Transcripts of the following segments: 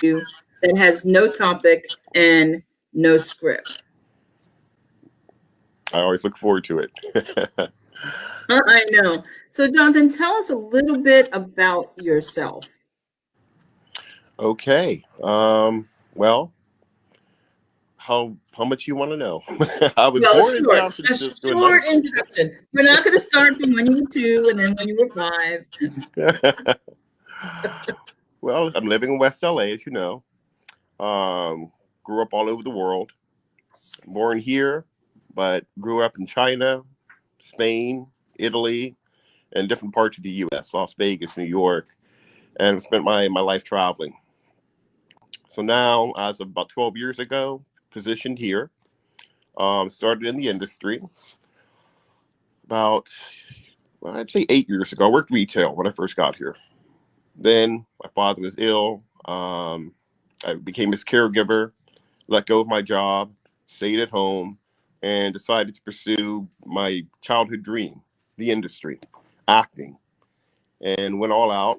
you that has no topic and no script. I always look forward to it. I know. So, Jonathan, tell us a little bit about yourself. Okay. Well, how much you want to know? I was Well, born in San a Francisco in short introduction. We're not going to start from when you were 2 and then when you were 5. Well, I'm living in West LA, as you know. Grew up all over the world. Born here, but grew up in China, Spain, Italy, and different parts of the U.S., Las Vegas, New York, and spent my life traveling. So now, as of about 12 years ago, positioned here, started in the industry about, well, I'd say 8 years ago. I worked retail when I first got here. Then my father was ill. I became his caregiver, let go of my job, stayed at home, and decided to pursue my childhood dream, the industry, acting, and went all out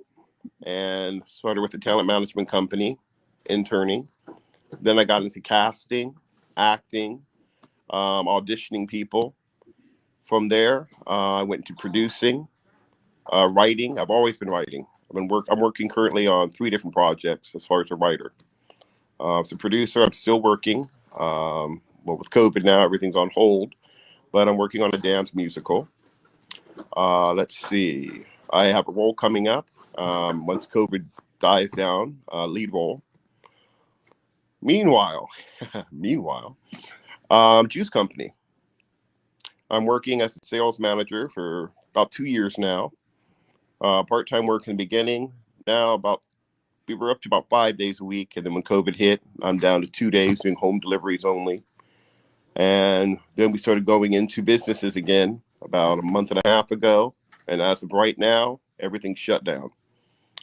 and started with a talent management company, interning. Then I got into casting, acting, auditioning people. From there, I went to producing, writing. I've always been writing. I'm working currently on 3 different projects as far as a writer. As a producer, I'm still working. Well, with COVID now, everything's on hold, but I'm working on a dance musical. Let's see. I have a role coming up once COVID dies down, lead role. Meanwhile, juice company. I'm working as a sales manager for about 2 years now. Part-time work in the beginning. Now we were up to about 5 days a week, and then when COVID hit, I'm down to 2 days doing home deliveries only. And then we started going into businesses again about a month and a half ago. And as of right now, everything's shut down.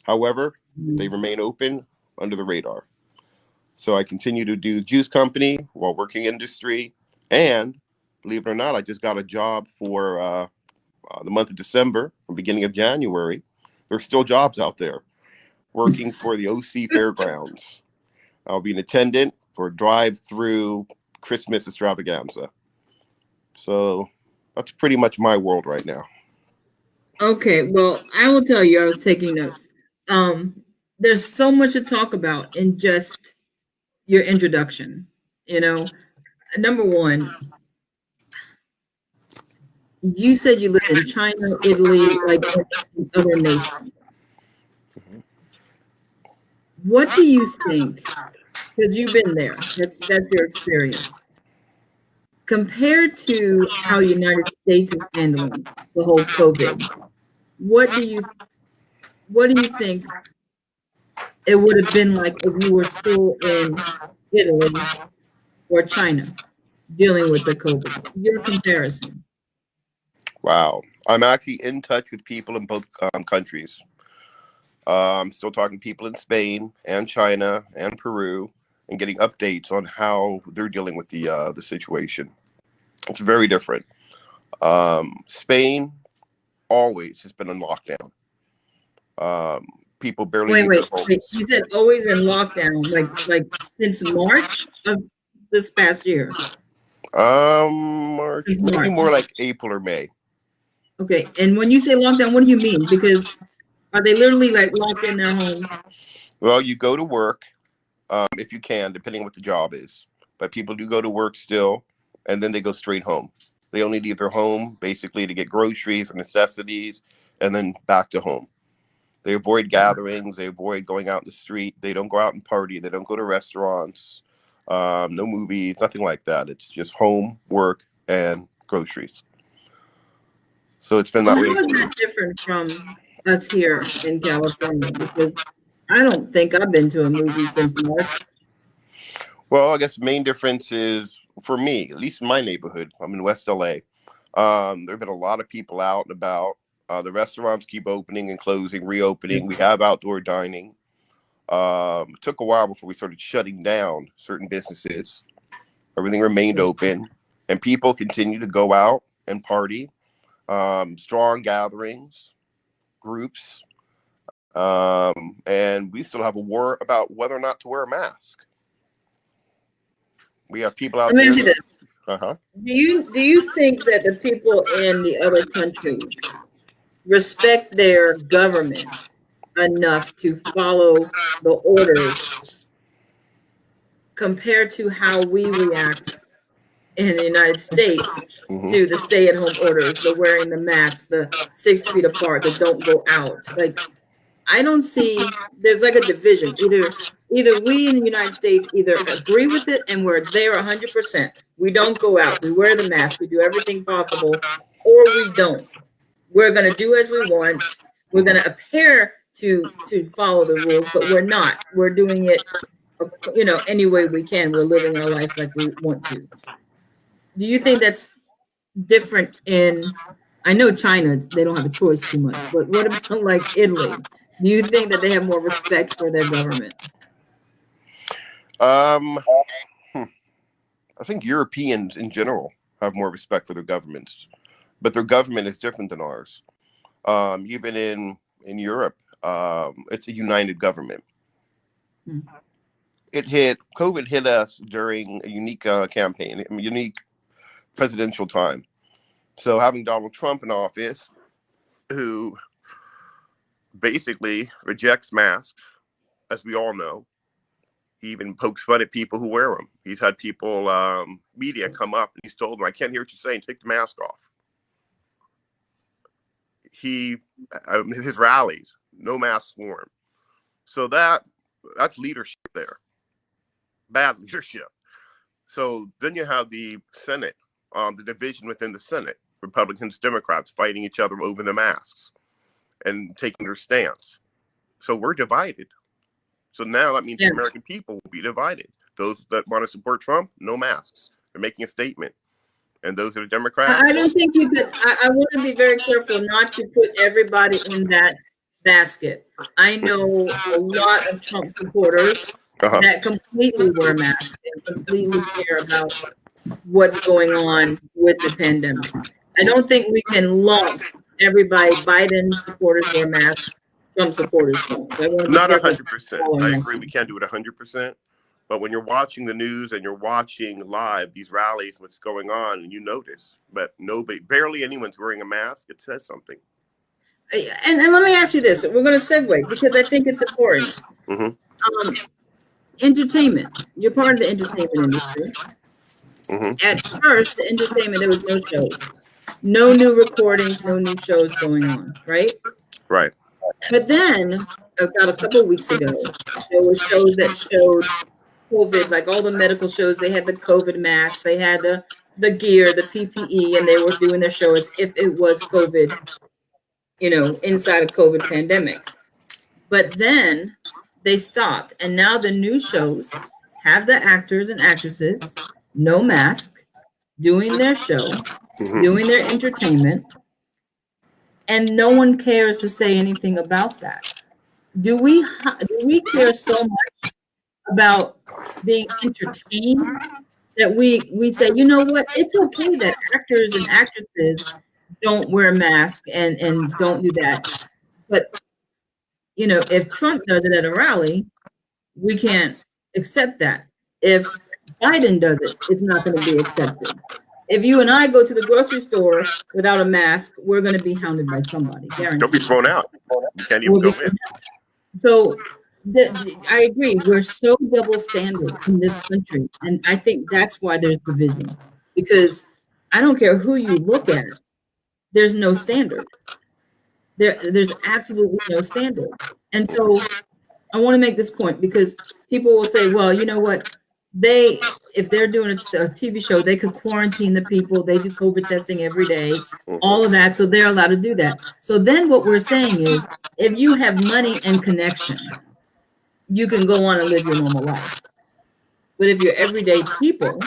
However, they remain open under the radar. So I continue to do juice company while working industry. And believe it or not, I just got a job for the month of December, or beginning of January. There's still jobs out there working for the OC Fairgrounds. I'll be an attendant for a drive-through Christmas extravaganza. So that's pretty much my world right now. Okay, well, I will tell you, I was taking notes. There's so much to talk about in just your introduction. Number one, you said you lived in China, Italy, like other nations. What do you think? Because you've been there. That's your experience. Compared to how United States is handling the whole COVID, what do you think it would have been like if you were still in Italy or China dealing with the COVID? Your comparison. Wow. I'm actually in touch with people in both countries. I'm still talking to people in Spain and China and Peru and getting updates on how they're dealing with the situation. It's very different. Spain always has been in lockdown. People barely leave their homes. You said always in lockdown, like since March of this past year. March, maybe more like April or May. Okay, and when you say lockdown, what do you mean? Because are they literally like locked in their home? Well, you go to work if you can, depending on what the job is. But people do go to work still, and then they go straight home. They only leave their home basically to get groceries or necessities, and then back to home. They avoid gatherings. They avoid going out in the street. They don't go out and party. They don't go to restaurants. No movies, nothing like that. It's just home, work, and groceries. So it's been that way. How is that different from us here in California? Because I don't think I've been to a movie since March. Well, I guess the main difference is, for me, at least in my neighborhood, I'm in West LA, there have been a lot of people out and about. The restaurants keep opening and closing, reopening. We have outdoor dining. It took a while before we started shutting down certain businesses. Everything remained open, and people continue to go out and party. Strong gatherings, groups. And we still have a war about whether or not to wear a mask. We have people out Let me there. ask you this. Uh-huh. Do you think that the people in the other countries respect their government enough to follow the orders compared to how we react in the United States Mm-hmm. to the stay-at-home orders, the wearing the mask, the 6 feet apart, the don't go out? Like, I don't see, there's like a division. Either we in the United States either agree with it and we're there 100%. We don't go out. We wear the mask. We do everything possible, or we don't. We're going to do as we want. We're going to appear to follow the rules, but we're not. We're doing it, any way we can. We're living our life like we want to. Do you think that's different in, I know China, they don't have a choice too much, but what about like Italy? Do you think that they have more respect for their government? Um, I think Europeans in general have more respect for their governments, but their government is different than ours. Even in Europe, it's a united government. Hmm. COVID hit us during a unique campaign, a unique presidential time. So having Donald Trump in office, who basically rejects masks, as we all know, he even pokes fun at people who wear them. He's had people, media come up and he's told them, "I can't hear what you're saying. Take the mask off." His rallies, no masks worn. So that's leadership there. Bad leadership. So then you have the Senate, the division within the Senate, Republicans, Democrats fighting each other over the masks and taking their stance. So we're divided. So now that means the Yes. American people will be divided. Those that want to support Trump, no masks. They're making a statement. And those that are Democrats, I don't think you could. I want to be very careful not to put everybody in that basket. I know a lot of Trump supporters that completely wear masks and completely care about what's going on with the pandemic. I don't think we can lump everybody. Biden supporters wear masks, Trump supporters don't. So I want to be not careful. 100%. I agree we can't do it 100%. But when you're watching the news and you're watching live these rallies, what's going on, and you notice, but barely anyone's wearing a mask, it says something. And let me ask you this. We're going to segue because I think it's important. Mm-hmm. Entertainment. You're part of the entertainment industry. Mm-hmm. At first, the entertainment, there was no shows, no new recordings, no new shows going on, right? Right. But then, about a couple of weeks ago, there were shows that showed COVID, like all the medical shows. They had the COVID masks, they had the gear, the PPE, and they were doing their show as if it was COVID, inside a COVID pandemic. But then they stopped, and now the new shows have the actors and actresses, no mask, doing their show, Mm-hmm. doing their entertainment, and no one cares to say anything about that. Do we care so much about being entertained that we say, you know what, it's okay that actors and actresses don't wear masks and don't do that, but if Trump does it at a rally, we can't accept that. If Biden does it, it's not going to be accepted. If you and I go to the grocery store without a mask, we're going to be hounded by somebody. Guaranteed. Don't be thrown out. You can't even go in. So I agree. We're so double standard in this country, and I think that's why there's division. Because I don't care who you look at, there's no standard. There's absolutely no standard. And so I want to make this point because people will say, well, you know what? If they're doing a TV show, they could quarantine the people. They do COVID testing every day, all of that. So they're allowed to do that. So then what we're saying is, if you have money and connection, you can go on and live your normal life. But if you're everyday people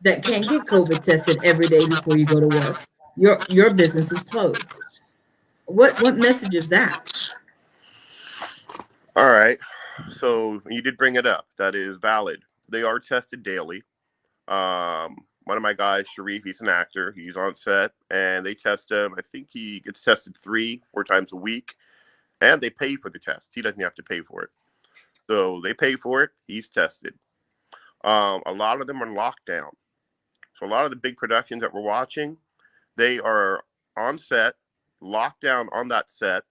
that can't get COVID tested every day before you go to work, your business is closed. What message is that? All right. So you did bring it up. That is valid. They are tested daily. One of my guys, Sharif, he's an actor. He's on set, and they test him. I think he gets tested 3-4 times a week. And they pay for the test. He doesn't have to pay for it. So they pay for it. He's tested. A lot of them are locked down. So a lot of the big productions that we're watching, they are on set, locked down on that set.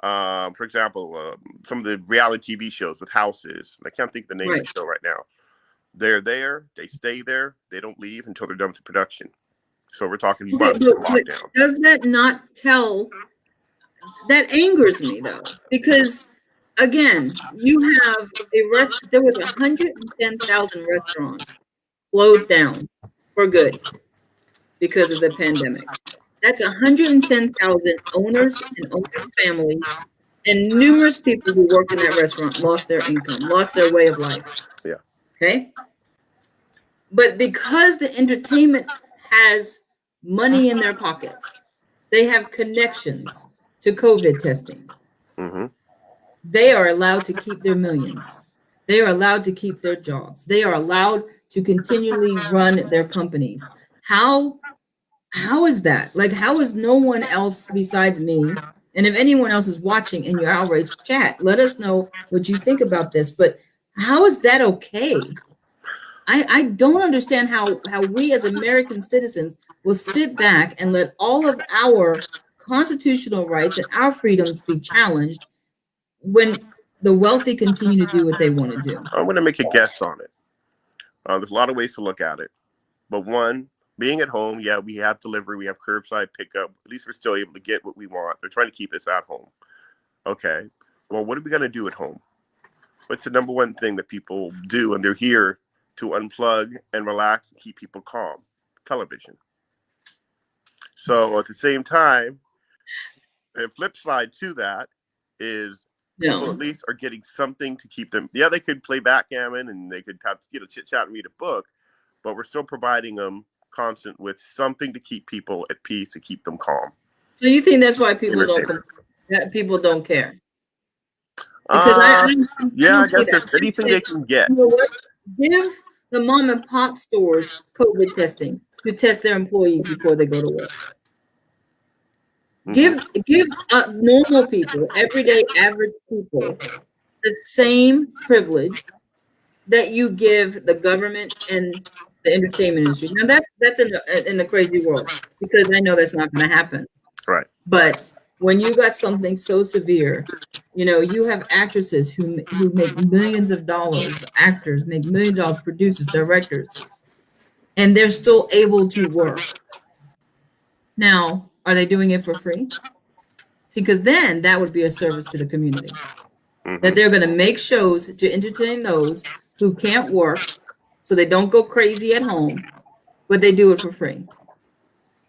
For example, some of the reality TV shows with houses. I can't think of the name of the show right now. They're there. They stay there. They don't leave until they're done with the production. So we're talking months of lockdown. Does that not tell? That angers me, though, because, again, you have there was 110,000 restaurants closed down for good because of the pandemic. That's 110,000 owners and owners' families, and numerous people who worked in that restaurant lost their income, lost their way of life. Yeah. Okay. But because the entertainment has money in their pockets, they have connections to COVID testing. Mm-hmm. They are allowed to keep their millions. They are allowed to keep their jobs. They are allowed to continually run their companies. How is that? Like, how is no one else besides me? And if anyone else is watching in your outraged chat, let us know what you think about this. But how is that okay? I don't understand how we as American citizens will sit back and let all of our constitutional rights and our freedoms be challenged when the wealthy continue to do what they want to do. I'm going to make a guess on it. There's a lot of ways to look at it. But one, being at home, yeah, we have delivery, we have curbside pickup. At least we're still able to get what we want. They're trying to keep us at home. Okay. Well, what are we going to do at home? What's the number one thing that people do? And they're here to unplug and relax and keep people calm? Television. So at the same time, the flip side to that is people at least are getting something to keep them. Yeah, they could play backgammon and they could have chit chat and read a book, but we're still providing them constant with something to keep people at peace, to keep them calm. So you think that's why people don't care? Because I guess it's anything they can get. You know what? Give the mom and pop stores COVID testing to test their employees before they go to work. Mm-hmm. Give normal people, everyday average people, the same privilege that you give the government and the entertainment industry. Now that's in a crazy world, because I know that's not going to happen. Right. But when you got something so severe, you have actresses who make millions of dollars, actors make millions of dollars, producers, directors, and they're still able to work. Now, are they doing it for free? See, because then that would be a service to the community. Mm-hmm. That they're going to make shows to entertain those who can't work, so they don't go crazy at home, but they do it for free.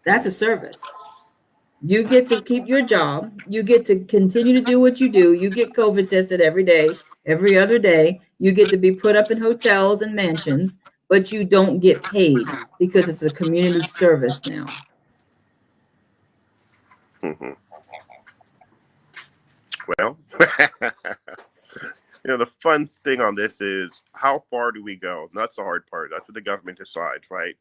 That's a service. You get to keep your job. You get to continue to do what you do. You get COVID tested every day, every other day. You get to be put up in hotels and mansions, but you don't get paid because it's a community service now. Mm-hmm. Well, the fun thing on this is, how far do we go? And that's the hard part. That's what the government decides, right?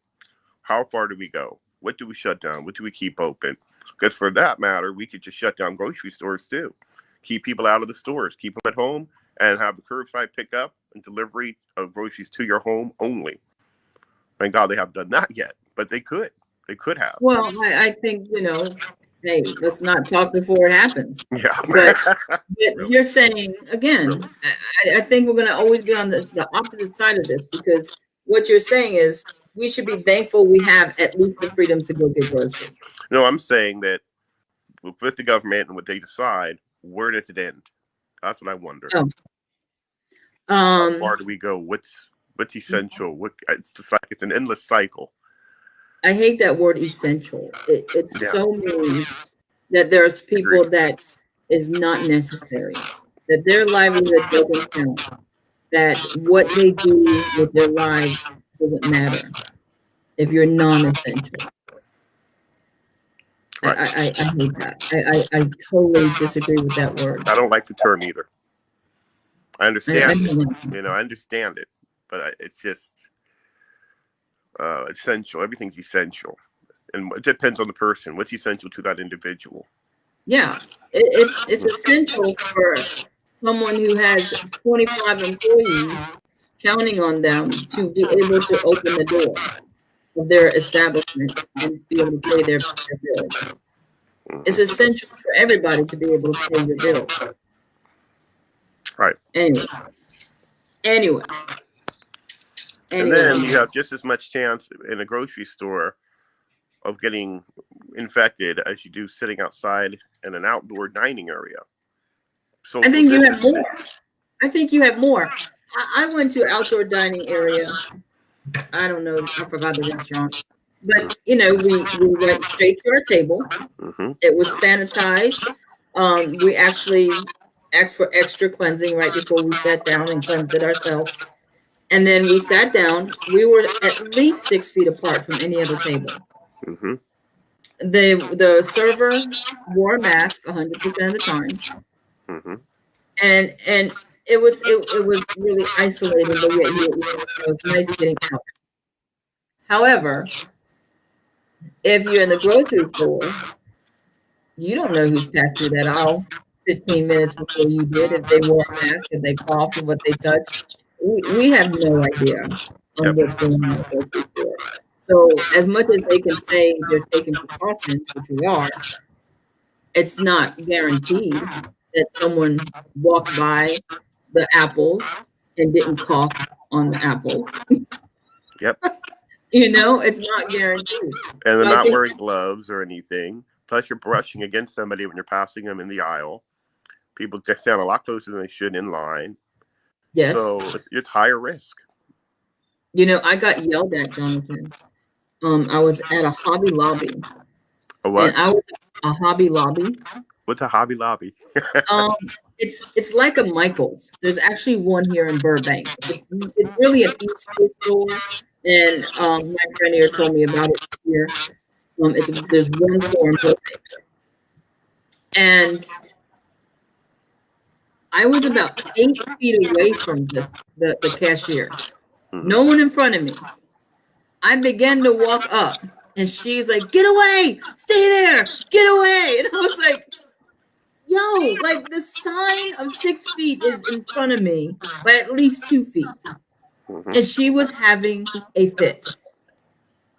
How far do we go? What do we shut down? What do we keep open? Because for that matter, we could just shut down grocery stores too. Keep people out of the stores. Keep them at home and have the curbside pickup and delivery of groceries to your home only. Thank God they haven't done that yet, but they could. They could have. Well, I think, hey, let's not talk before it happens. Yeah. But really? You're saying, again, really? I think we're going to always be on the opposite side of this, because what you're saying is we should be thankful we have at least the freedom to go get groceries. No, I'm saying that with the government and what they decide, where does it end? That's what I wonder. Oh. How far do we go? What's essential? It's just like it's an endless cycle. I hate that word essential. It so means that there's people that is not necessary, that their livelihood doesn't count, that what they do with their lives doesn't matter if you're non-essential. Right. I hate that. I totally disagree with that word. I don't like the term either. I understand it. I understand it, but it's just essential. Everything's essential, and it depends on the person. What's essential to that individual? Yeah, it's essential for someone who has 25 employees counting on them to be able to open the door of their establishment and be able to pay their bill. It's Mhm. essential for everybody to be able to pay your bill. Right. Anyway, anyway, And then anyway. you have just as much chance in a grocery store of getting infected as you do sitting outside in an outdoor dining area. I Social think you have distancing. more. I think you have more. I went to outdoor dining area. I don't know. I forgot the restaurant. But, we went straight to our table. Mm-hmm. It was sanitized. We actually asked for extra cleansing right before we sat down and cleansed it ourselves. And then we sat down. We were at least 6 feet apart from any other table. Mm-hmm. The server wore a mask 100% of the time, Mm-hmm. and it was really isolating, but yet it was nice getting out. However, if you're in the grocery store, you don't know who's passed through that aisle 15 minutes before you did. If they wore a mask, if they coughed, or what they touched, we have no idea on Yep. what's going on in the grocery store. So as much as they can say they're taking precautions, which we are, it's not guaranteed that someone walked by the apples and didn't cough on the apples. Yep. It's not guaranteed. And they're So I not think, wearing gloves or anything. Plus, you're brushing against somebody when you're passing them in the aisle. People stand a lot closer than they should in line. yes, So it's higher risk. I got yelled at, Jonathan. I was at a Hobby Lobby, A and what? I was a Hobby Lobby. What's a Hobby Lobby? Um, it's like a Michael's. There's actually one here in Burbank. It's really an East Coast store, and my friend here told me about it here. There's one store in Burbank, and I was about 8 feet away from the cashier. Mm-hmm. No one in front of me. I began to walk up, and she's like, "Get away! Stay there! Get away!" And I was like, "Yo, like the sign of 6 feet is in front of me by at least 2 feet," Mm-hmm. and she was having a fit.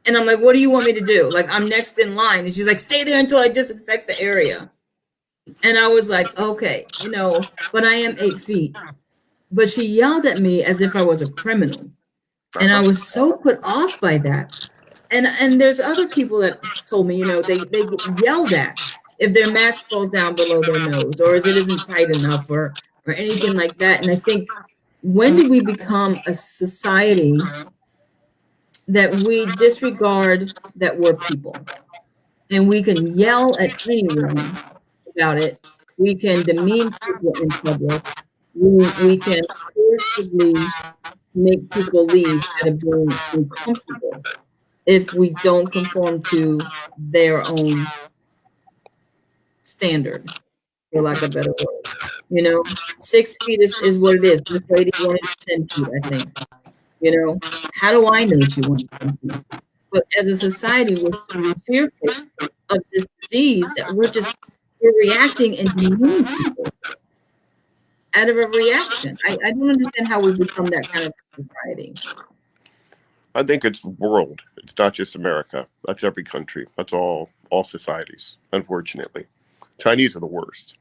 And I'm like, "What do you want me to do? Like, I'm next in line." And she's like, "Stay there until I disinfect the area." And I was like, "Okay, but I am 8 feet." But she yelled at me as if I was a criminal. And I Uh-huh. was so put off by that. And there's other people that told me, they get yelled at if their mask falls down below their nose, or if it isn't tight enough, or anything like that. And I think, when do we become a society that we disregard that we're people, and we can yell at anyone about it? We can demean people in public. We can forcibly make people leave out of being uncomfortable if we don't conform to their own standard, for lack of a better word. 6 feet is what it is. This lady wanted 10 feet, I think. How do I know she wanted 10 feet? But as a society, we're so fearful of this disease that we're reacting and demeaning people out of a reaction. I don't understand how we become that kind of society. I think it's the world. It's not just America. That's every country. That's all societies, unfortunately. Chinese are the worst.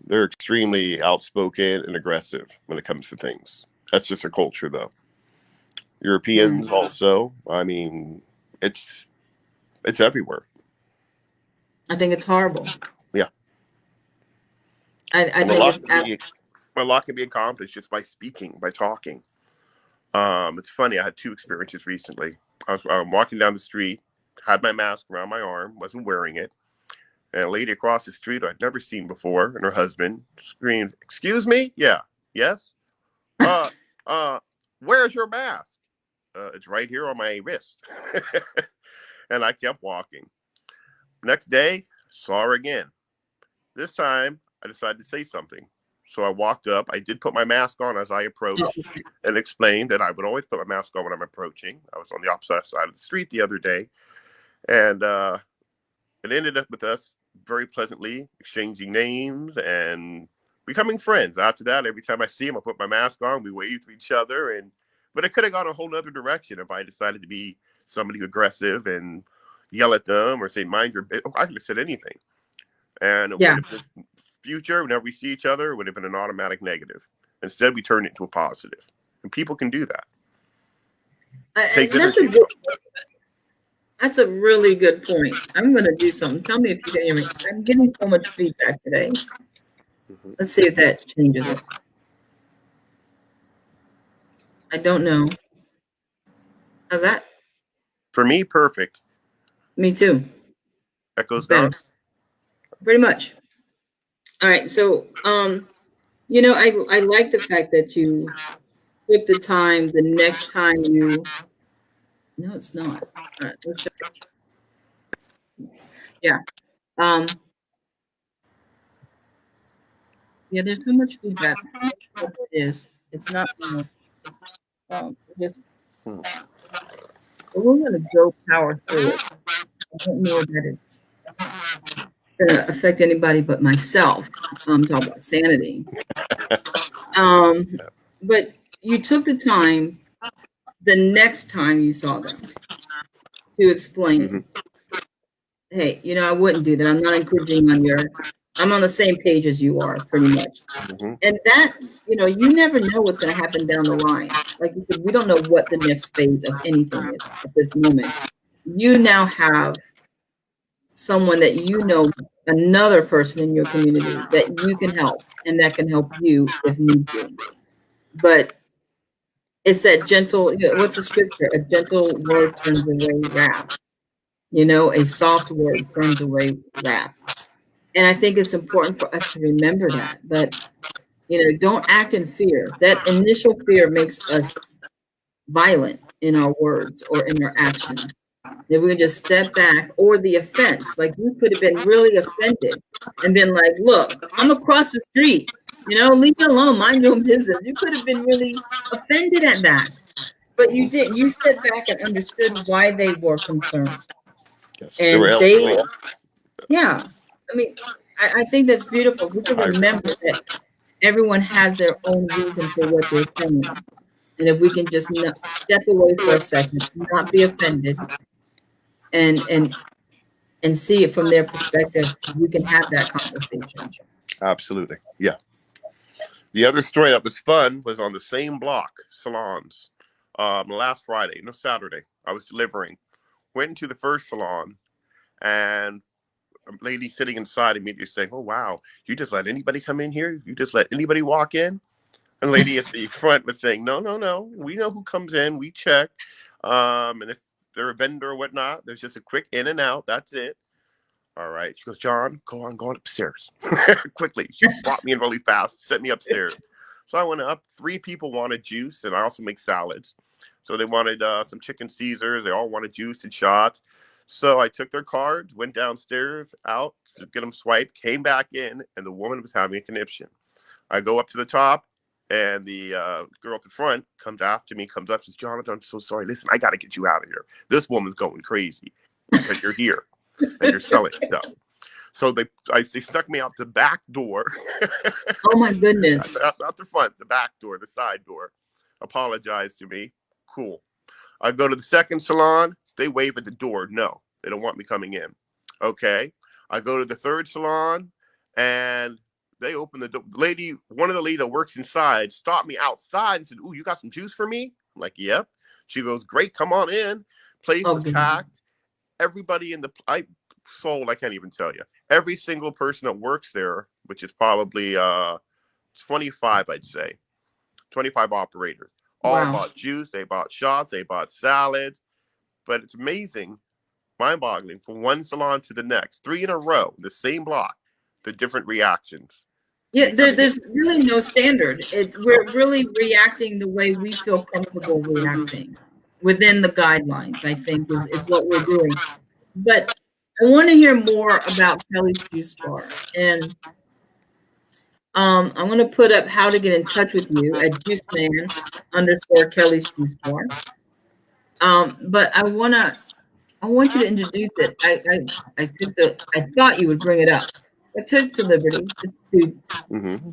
They're extremely outspoken and aggressive when it comes to things. That's just their culture, though. Europeans Mm. also. I mean, it's everywhere. I think it's horrible. Yeah. I And think it's a lot can be accomplished just by speaking, by talking. It's funny. I had two experiences recently. I was walking down the street, had my mask around my arm, wasn't wearing it, and a lady across the street I'd never seen before, and her husband screamed, "Excuse me? Yeah, yes. Uh, uh, where's your mask? It's right here on my wrist." And I kept walking. Next day, saw her again. This time, I decided to say something. So I walked up. I did put my mask on as I approached and explained that I would always put my mask on when I'm approaching. I was on the opposite side of the street the other day. And it ended up with us very pleasantly, exchanging names and becoming friends. After that, every time I see him, I put my mask on, we wave to each other, but it could have gone a whole other direction if I decided to be somebody aggressive and yell at them or say, mind your business. I could have said anything. And it Yeah. would have been future, whenever we see each other, it would have been an automatic negative. Instead, we turned it into a positive. And people can do that. That's a really good point. I'm going to do something. Tell me if you can hear me. I'm getting so much feedback today. Let's see if that changes it. I don't know. How's that? For me, perfect. Me too. Echoes down. Pretty much. All right. So, you know, I like the fact that you took the time the next time you. No, it's not. All right. Let's check. Yeah. Yeah, there's so much feedback. What it is. It's not just we're gonna go power through it. I don't know that it's gonna affect anybody but myself. I'm talking about sanity. But you took the time the next time you saw them to explain, hey, you know, I wouldn't do that. I'm not encouraging I'm on the same page as you are, pretty much. And that, you know, you never know what's going to happen down the line. Like you said, we don't know what the next phase of anything is at this moment. You now have someone that you know, another person in your community that you can help and that can help you if need be. But it's that gentle, what's the scripture? A gentle word turns away wrath. You know, a soft word turns away wrath. And I think it's important for us to remember that. But, you know, don't act in fear. That initial fear makes us violent in our words or in our actions. If we can just step back, or the offense, like you could have been really offended and been like, look, I'm across the street, you know, leave me alone, mind your own business. You could have been really offended at that, but you didn't. You stepped back and understood why they were concerned. Yes, and yeah, I mean, I think that's beautiful. If we can remember that everyone has their own reason for what they're saying. And if we can just step away for a second, not be offended, and see it from their perspective, we can have that conversation. Absolutely. Yeah. The other story that was fun was on the same block, salons. Last Friday, no, Saturday, I was delivering. Went into the first salon, and a lady sitting inside immediately saying, "Oh, wow, you just let anybody come in here? You just let anybody walk in?" And the lady at the front was saying, no, we know who comes in, we check. And if they're a vendor or whatnot, there's just a quick in and out, that's it. All right. She goes, John, go on upstairs. Quickly. She brought me in really fast, sent me upstairs. So I went up. 3 people wanted juice, and I also make salads. So they wanted some chicken Caesars. They all wanted juice and shots. So I took their cards, went downstairs, out to get them swiped, came back in, and the woman was having a conniption. I go up to the top, and the girl at the front comes after me, comes up, says, Jonathan, I'm so sorry. Listen, I got to get you out of here. This woman's going crazy because you're here and you're selling stuff. So they stuck me out the back door. Oh, my goodness. Not the front, the back door, the side door. Apologized to me. Cool. I go to the second salon. They wave at the door. No, they don't want me coming in. Okay. I go to the third salon, and they open the door. One of the ladies that works inside stopped me outside and said, "Ooh, you got some juice for me?" I'm like, "Yep." She goes, "Great, come on in." Place was packed. Everybody I can't even tell you. Every single person that works there, which is probably 25, I'd say. 25 operators. All bought juice, they bought shots, they bought salads. But it's amazing, mind-boggling, from one salon to the next, 3 in a row, the same block, the different reactions. Yeah, there's really no standard. We're really reacting the way we feel comfortable reacting within the guidelines, I think, is what we're doing. But I want to hear more about Kelly's Juice Bar. And I'm going to put up how to get in touch with you at juiceman_Kelly's Juice Bar. But I want to I want you to introduce it. I thought you would bring it up. I took the liberty to Mm-hmm.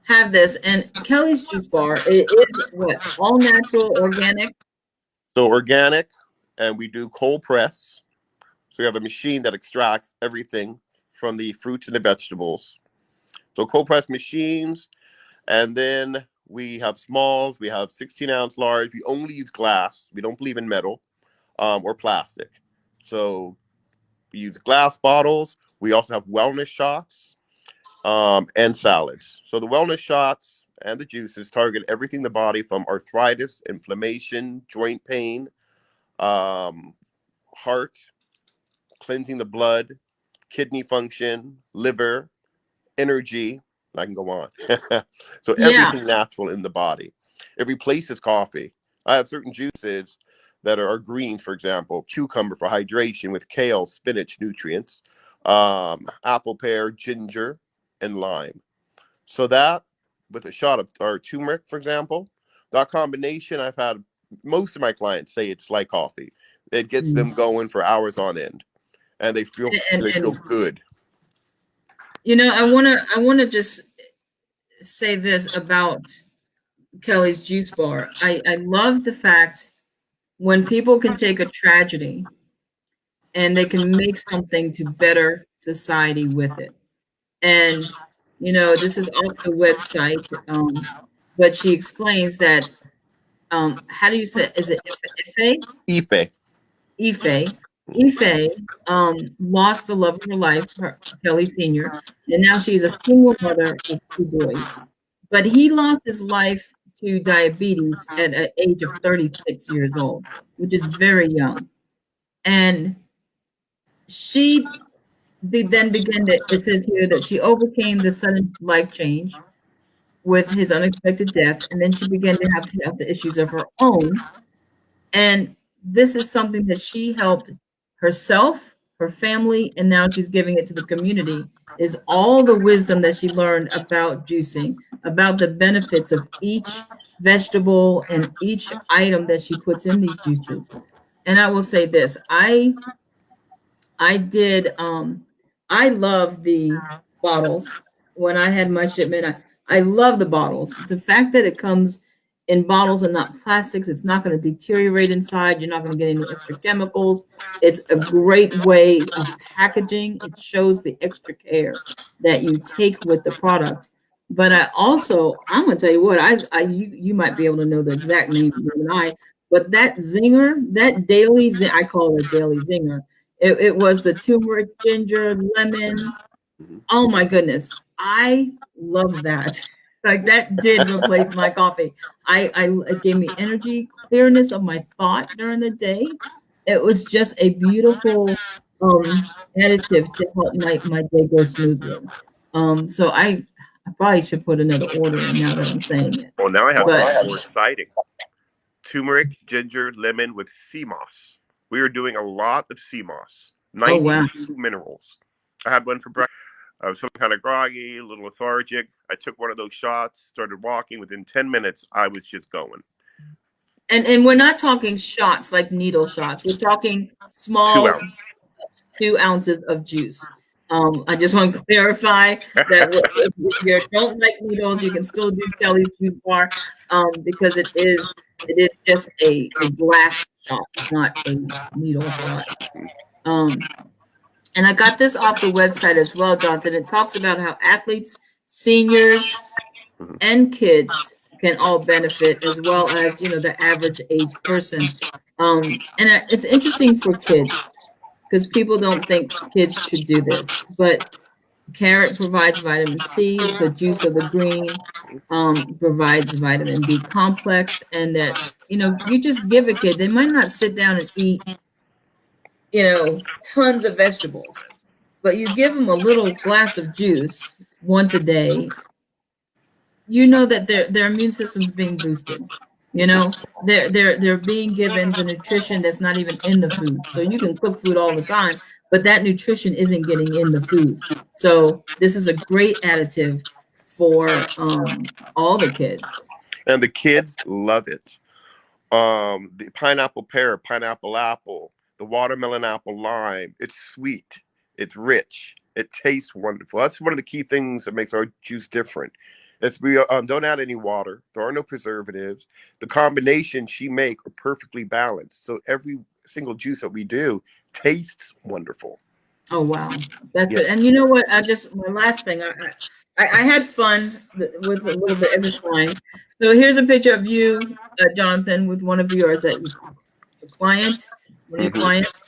have this. And Kelly's Juice Bar, it is what? All natural, organic? So organic, and we do cold press. So we have a machine that extracts everything from the fruits and the vegetables. So cold press machines, and then we have smalls. We have 16-ounce large. We only use glass. We don't believe in metal or plastic. So we use glass bottles. We also have wellness shots and salads. So the wellness shots and the juices target everything in the body from arthritis, inflammation, joint pain, heart, cleansing the blood, kidney function, liver, energy. I can go on. So Yeah. everything natural in the body. It replaces coffee. I have certain juices that are greens, for example, cucumber for hydration with kale, spinach, nutrients, apple, pear, ginger, and lime. So that with a shot of or turmeric, for example, that combination, I've had most of my clients say it's like coffee. It gets them going for hours on end, and they feel And good. I wanna just say this about Kelly's Juice Bar. I love the fact when people can take a tragedy and they can make something to better society with it. And this is off the website, but she explains that how do you say, is it Ife? Ife. Ife. Ife lost the love of her life, Kelly Sr., and now she's a single mother of two boys. But he lost his life to diabetes at an age of 36 years old, which is very young. And she then began to, it says here that she overcame the sudden life change with his unexpected death, and then she began to have the issues of her own. And this is something that she helped herself, her family, and now she's giving it to the community, is all the wisdom that she learned about juicing, about the benefits of each vegetable and each item that she puts in these juices. And I will say this, I did I love the bottles. When I had my shipment, I love the bottles. The fact that it comes in bottles and not plastics, it's not going to deteriorate inside. You're not going to get any extra chemicals. It's a great way of packaging. It shows the extra care that you take with the product. But I'm going to tell you what, you might be able to know the exact name more than I, but that zinger, that daily, I call it daily zinger. It was the turmeric, ginger, lemon. Oh my goodness. I love that. Like that did replace my coffee. It gave me energy, clearness of my thought during the day. It was just a beautiful additive to help my day go smoothly. So I probably should put another order in now that I'm saying it. Well, now I have But something more exciting. Turmeric, ginger, lemon with sea moss. We are doing a lot of sea moss. oh wow. 92 minerals. I had one for breakfast. I was feeling kind of groggy, a little lethargic. I took one of those shots, started walking. Within 10 minutes, I was just going. And we're not talking shots like needle shots. We're talking 2 small ounces. 2 ounces of juice. I just want to clarify that if you don't like needles, you can still do Kelly's Juice Bar because it is just a glass shot, not a needle shot. And I got this off the website as well, Jonathan. It talks about how athletes, seniors, and kids can all benefit, as well as the average age person. And it's interesting for kids because people don't think kids should do this, but carrot provides vitamin C. The juice of the green provides vitamin B complex, and that you just give a kid. They might not sit down and eat tons of vegetables, but you give them a little glass of juice once a day. That their immune system's being boosted. They're being given the nutrition that's not even in the food. So you can cook food all the time, but that nutrition isn't getting in the food. So this is a great additive for all the kids. And the kids love it. The pineapple pear, pineapple apple, the watermelon, apple, lime. It's sweet. It's rich. It tastes wonderful. That's one of the key things that makes our juice different. It's we don't add any water. There are no preservatives. The combinations she make are perfectly balanced. So every single juice that we do tastes wonderful. Oh wow, that's Yeah. good. And you know what? My last thing. I had fun with a little bit every time. So here's a picture of you, Jonathan, with one of yours that a client, one of your Mm-hmm. clients.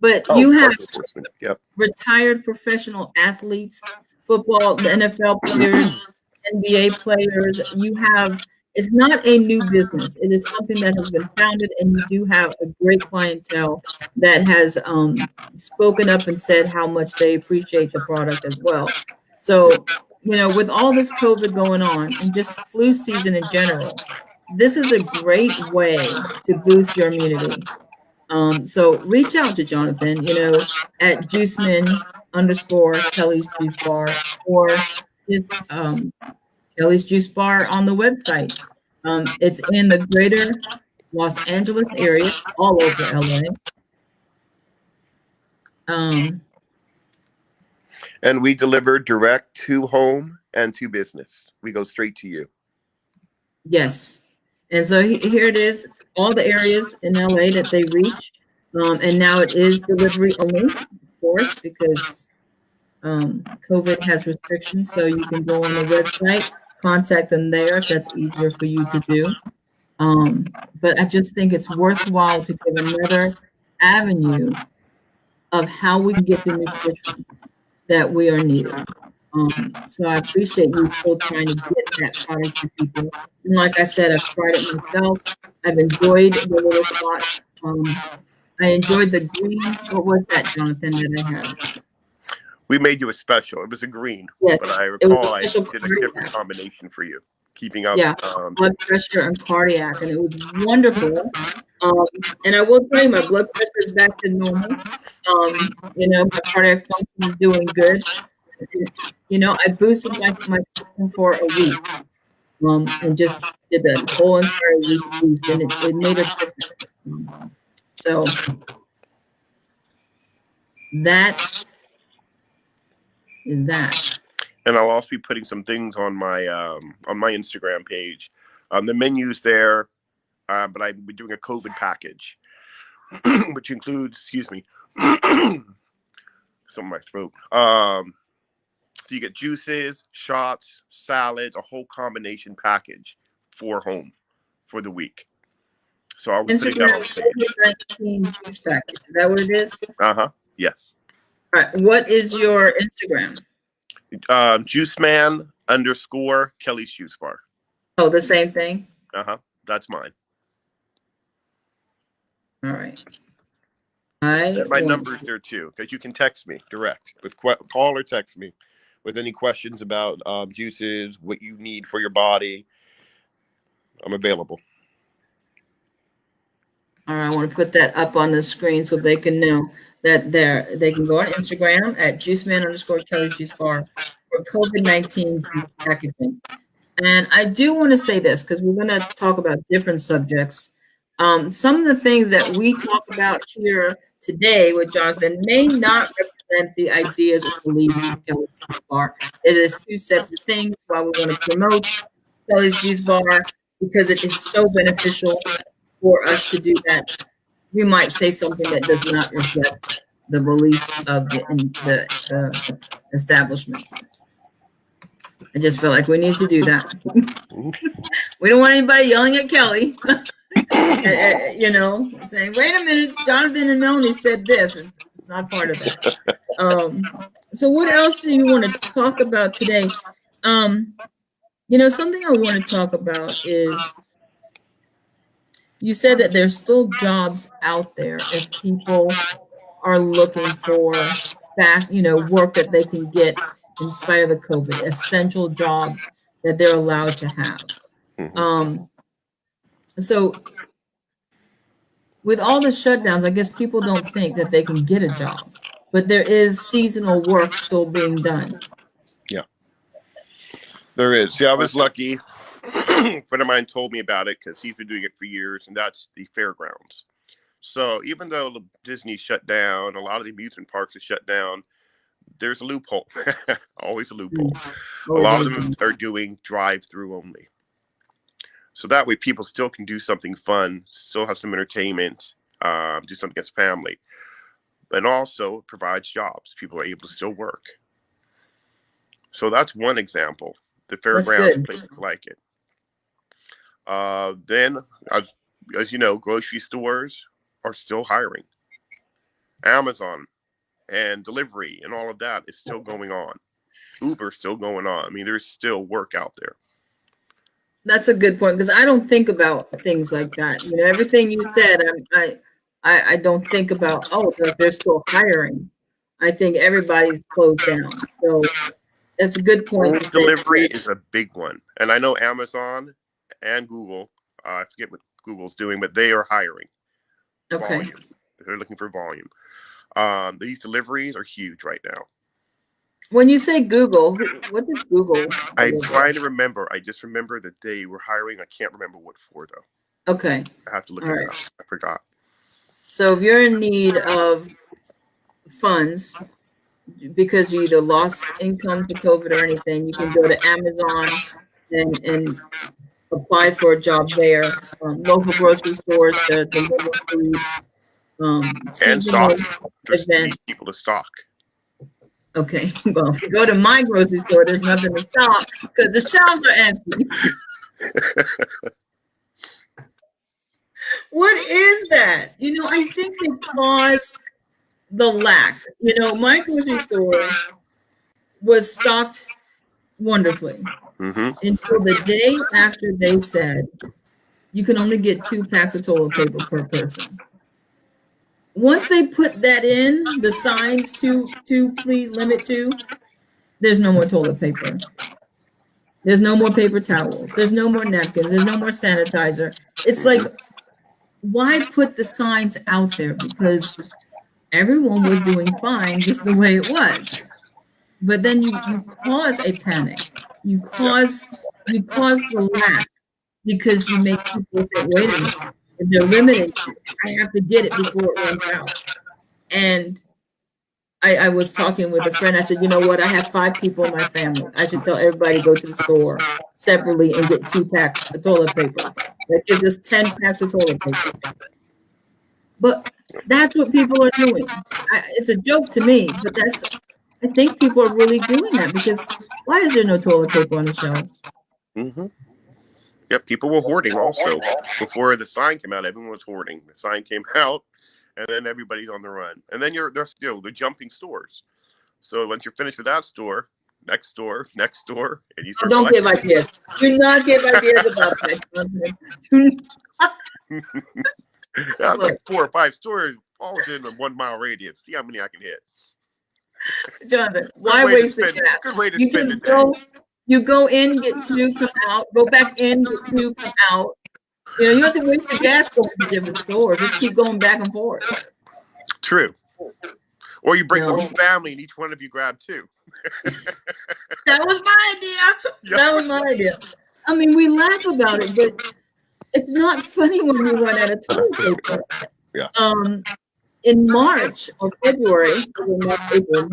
But Oh, you have law enforcement. Yep. retired professional athletes, football, the NFL players, NBA players. You have, it's not a new business. It is something that has been founded, and you do have a great clientele that has spoken up and said how much they appreciate the product as well. So, you know, with all this COVID going on and just flu season in general, this is a great way to boost your immunity. So reach out to Jonathan, you know, at juiceman underscore Kelly's Juice Bar, or just Kelly's Juice Bar on the website. It's in the greater Los Angeles area, all over LA. And we deliver direct to home and to business. We go straight to you. Yes. And so here it is, all the areas in LA that they reach. And now it is delivery only, of course, because COVID has restrictions. So you can go on the website, contact them there if that's easier for you to do. But I just think it's worthwhile to give another avenue of how we can get the nutrition that we are needing. So I appreciate you still trying to get that product to people. And like I said, I've tried it myself. I've enjoyed the little spots. I enjoyed the green. What was that, Jonathan, that I had? We made you a special. It was a green, Yes, but I it was recall a I special did a different combination for you, keeping up. Yeah, blood pressure and cardiac, and it was wonderful. And I will tell you, my blood pressure is back to normal. You know, my cardiac function is doing good. You know, I boosted my system for a week, and just did the whole entire week boost, and it made a difference. So that is that. And I'll also be putting some things on my Instagram page. The menu's there, but I'll be doing a COVID package, which includes, excuse me, some of my throat. So you get juices, shots, salad, a whole combination package for home for the week. So I'll be putting that on Instagram the page. COVID-19 juice package. Is that what it is? Yes. All right. What is your Instagram? Juiceman underscore Kelly's Juice Bar. Oh, the same thing? That's mine. All right. My number's there too, because you can text me direct with call or text me with any questions about juices, what you need for your body. I'm available. All right, I want to put that up on the screen so they can know that they can go on Instagram at juiceman underscore Kelly's Juice Bar for COVID-19 packaging. And I do want to say this because we're going to talk about different subjects. Some of the things that we talk about here today with Jonathan may not represent the ideas or beliefs of Kelly's Juice Bar. It is two separate things. Why we want to promote Kelly's Juice Bar, because it is so beneficial for us to do that. We might say something that does not reflect the beliefs of the establishment. I just feel like we need to do that. We don't want anybody yelling at Kelly, you know, saying, wait a minute, Jonathan and Melanie said this. It's not part of that. So what else do you want to talk about today? You know, something I want to talk about is, you said that there's still jobs out there if people are looking for fast, you know, work that they can get in spite of the COVID, essential jobs that they're allowed to have. So with all the shutdowns, I guess people don't think that they can get a job, but there is seasonal work still being done. Yeah, there is. See, I was lucky. A friend of mine told me about it because he's been doing it for years, and that's the fairgrounds. So even though Disney shut down, a lot of the amusement parks are shut down, there's a loophole. Always a loophole. A lot of them are doing drive-through only. So that way people still can do something fun, still have some entertainment, do something as family. But also it provides jobs. People are able to still work. So that's one example. The fairgrounds, places like it. Then, as you know, grocery stores are still hiring. Amazon and delivery and all of that is still going on. Uber's still going on. I mean, there's still work out there. That's a good point, because I don't think about things like that. You know, everything you said, I don't think about, oh, they're still hiring. I think everybody's closed down. So that's a good point to say. Delivery is a big one. And I know Amazon and Google, I forget what Google's doing, but they are hiring. Okay. Volume. They're looking for volume. These deliveries are huge right now. When you say Google, what does Google? I'm trying to remember. I just remember that they were hiring. I can't remember what for, though. Okay. I have to look it up. I forgot. So if you're in need of funds because you either lost income to COVID or anything, you can go to Amazon and apply for a job there. Local grocery stores to deliver food. And stock. There's people to stock. Okay, well, if you go to my grocery store, there's nothing to stock because the shelves are empty. What is that? You know, I think because the lack. You know, my grocery store was stocked wonderfully until the day after they said you can only get 2 packs of toilet paper per person. Once they put that in, the signs to please limit to, there's no more toilet paper. There's no more paper towels. There's no more napkins. There's no more sanitizer. It's like, why put the signs out there? Because everyone was doing fine just the way it was. But then you cause a panic. You cause the lack because you make people think, wait a minute, if they're limiting, I have to get it before it runs out. And I was talking with a friend. I said, you know what? I have 5 people in my family. I should tell everybody to go to the store separately and get 2 packs of toilet paper. That gives us 10 packs of toilet paper. But that's what people are doing. It's a joke to me, but I think people are really doing that because why is there no toilet paper on the shelves? Yep, people were hoarding also. Before the sign came out, everyone was hoarding. The sign came out, and then everybody's on the run. And then they're jumping stores. So once you're finished with that store, next door, and you start. Don't give ideas. Do not give ideas about that. I've like 4 or 5 stores, all within a 1 mile radius. See how many I can hit. Jonathan, why waste the gas? Good way to spend the day. You go in, get 2, come out. Go back in, get 2, come out. You know, you don't have to waste the gas going to different stores. Just keep going back and forth. True. Or you bring the whole family and each one of you grab 2. That was my idea. Yep. That was my idea. I mean, we laugh about it, but it's not funny when you run out of toilet paper. Yeah. In March or February, April,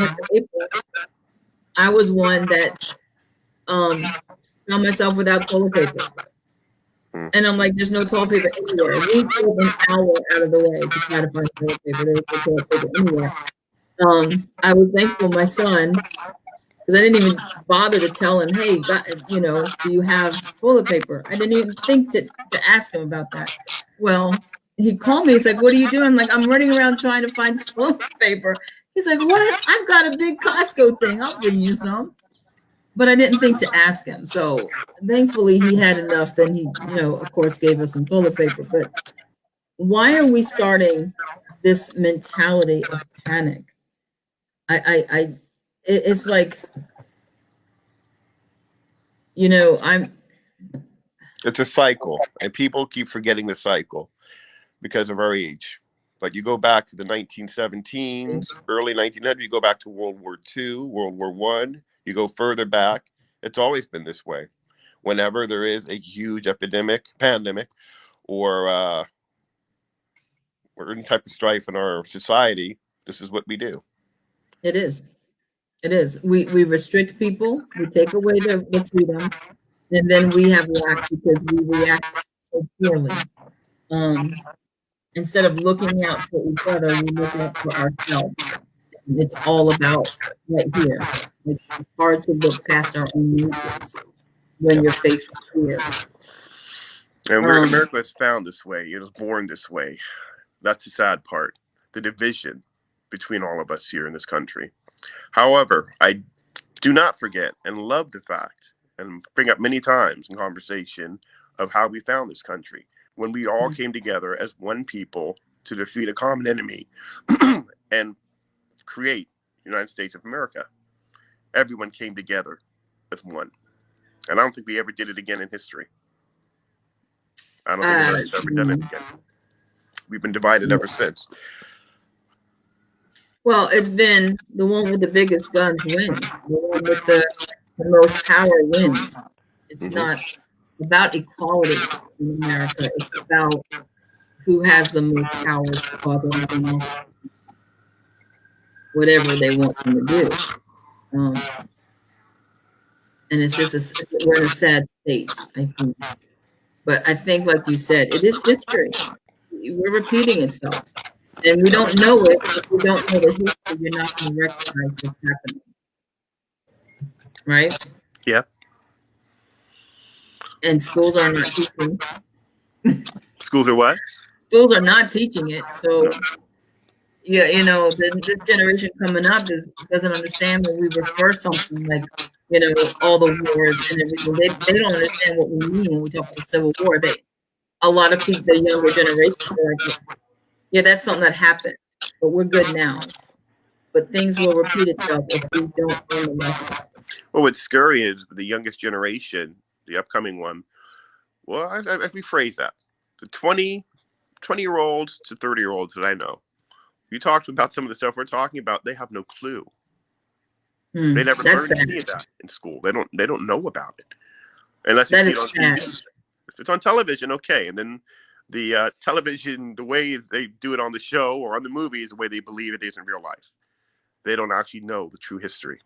I was one that found myself without toilet paper. And I'm like, there's no toilet paper anywhere. We drove an hour out of the way to try to find toilet paper. There was no toilet paper anywhere. I was thankful my son, because I didn't even bother to tell him, hey, you know, do you have toilet paper? I didn't even think to ask him about that. Well, he called me. He's like, what are you doing? I'm like, I'm running around trying to find toilet paper. He's like, what? I've got a big Costco thing. I'll bring you some. But I didn't think to ask him. So thankfully he had enough. Then he, you know, of course, gave us some toilet paper. But why are we starting this mentality of panic? It's like, you know, it's a cycle, and people keep forgetting the cycle because of our age. But you go back to the 1917s, early 1900s, you go back to World War II, World War I, you go further back. It's always been this way. Whenever there is a huge pandemic, or or any type of strife in our society, this is what we do. It is. It is. We restrict people. We take away the freedom, and then we have lack because we react so poorly. Instead of looking out for each other, we look out for ourselves. It's all about right here. It's hard to look past our own needs when you're faced with fear. And America was found this way. It was born this way. That's the sad part. The division between all of us here in this country. However, I do not forget and love the fact, and bring up many times in conversation, of how we found this country. When we all came together as one people to defeat a common enemy and create the United States of America. Everyone came together as one. And I don't think we ever did it again in history. I don't think America's ever done it again. We've been divided ever since. Well, it's been the one with the biggest guns wins. The one with the most power wins. It's not about equality in America. It's about who has the most power to cause everything else, whatever they want them to do. And it's just we're in a sad state, I think. But I think, like you said, it is history. We're repeating itself. And we don't know it. If we don't know the history, you're not going to recognize what's happening. Right? Yeah. And schools are not teaching. Schools are what? Schools are not teaching it. So, yeah, you know, this generation coming up doesn't understand when we refer something like, you know, all the wars and everything. They don't understand what we mean when we talk about Civil War. A lot of people, the younger generation, are like, yeah, that's something that happened, but we're good now. But things will repeat itself if we don't learn the lesson. Well, what's scary is the youngest generation, the upcoming one. Well, I rephrase that. The 20-year-olds to 30-year-olds that I know. You talked about some of the stuff we're talking about. They have no clue. They never learned any of that in school. They don't know about it unless you see it on TV. If it's on television, okay. And then the television, the way they do it on the show or on the movie, is the way they believe it is in real life. They don't actually know the true history,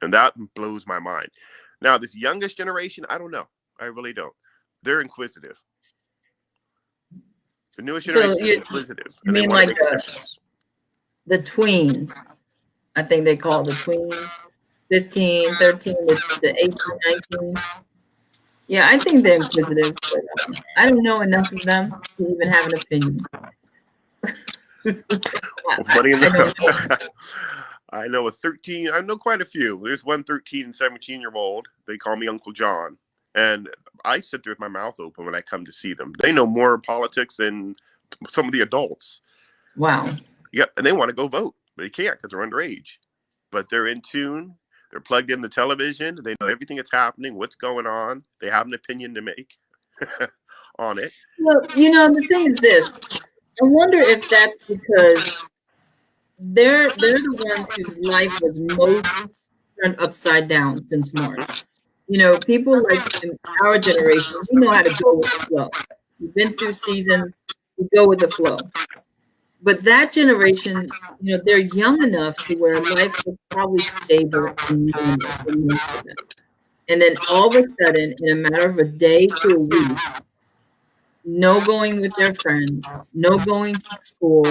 and that blows my mind. Now, this youngest generation, I don't know. I really don't. They're inquisitive. The newest generation is inquisitive. You mean like the tweens? I think they call the tweens, 15, 13 to 18, 19. Yeah, I think they're inquisitive, but I don't know enough of them to even have an opinion. I know a 13, I know quite a few. There's one 13 and 17-year-old. They call me Uncle John. And I sit there with my mouth open when I come to see them. They know more politics than some of the adults. Wow. Yep, and they want to go vote, but they can't because they're underage. But they're in tune. They're plugged in the television. They know everything that's happening, what's going on. They have an opinion to make on it. Well, you know, the thing is this. I wonder if that's because they're the ones whose life was most turned upside down since March. You know, people like in our generation, we know how to go with the flow. We've been through seasons, we go with the flow. But that generation, you know, they're young enough to where life was probably stable and normal. And then all of a sudden, in a matter of a day to a week, no going with their friends, no going to school,